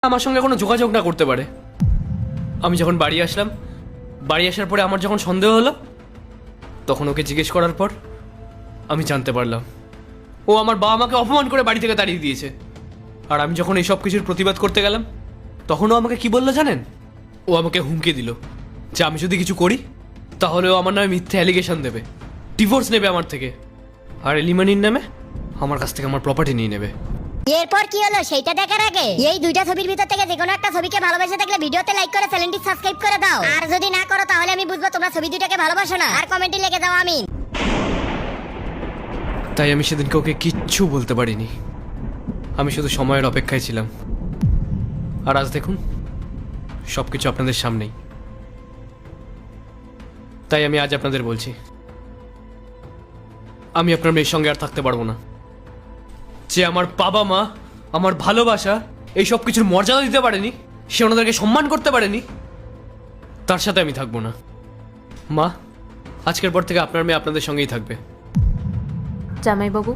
আমার সঙ্গে কোনো যোগাযোগ না করতে পারে। আমি যখন বাড়ি আসলাম, বাড়ি আসার পরে আমার যখন সন্দেহ হলো, তখন ওকে জিজ্ঞেস করার পর আমি জানতে পারলাম ও আমার বাবা মাকে অপমান করে বাড়ি থেকে তাড়িয়ে দিয়েছে। আর আমি যখন এই সব কিছুর প্রতিবাদ করতে গেলাম, তখন ও আমাকে কি বললো জানেন? ও আমাকে হুমকি দিল যে আমি যদি কিছু করি তাহলে ও আমার নামে মিথ্যে অ্যালিগেশন দেবে, ডিভোর্স নেবে আমার থেকে, আর এলিমানির নামে আমার কাছ থেকে আমার প্রপার্টি নিয়ে নেবে। এরপর কি হলো সেইটা দেখার আগে এই দুইটা ছবির ভিতর থেকে যে কোনো একটা ছবিকে ভালোবেসে থাকলে ভিডিওতে লাইক করে চ্যানেলটি সাবস্ক্রাইব করে দাও। আর যদি না করো তাহলে আমি বুঝবো তোমরা ছবি দুইটাকে ভালোবাসো না। আর কমেন্টে লিখে দাও আমিন। তাই আমি সেদিনকে ওকে কিচ্ছু বলতে পারিনি। আমি শুধু সময়ের অপেক্ষায় ছিলাম। আর আজ দেখুন সব কিছু আপনাদের সামনেই। তাই আমি আজ আপনাদের বলছি, আমি আপনার মেয়ের সঙ্গে আর থাকতে পারবো না। যে আমার বাবা মা, আমার ভালোবাসা, এই সব কিছুর মর্যাদা দিতে পারেনি, সে ওনাদেরকে সম্মান করতে পারেনি, তার সাথে আমি থাকবো না। মা, আজকের পর থেকে আপনার মেয়ে আপনাদের সঙ্গেই থাকবে। জামাইবাবু,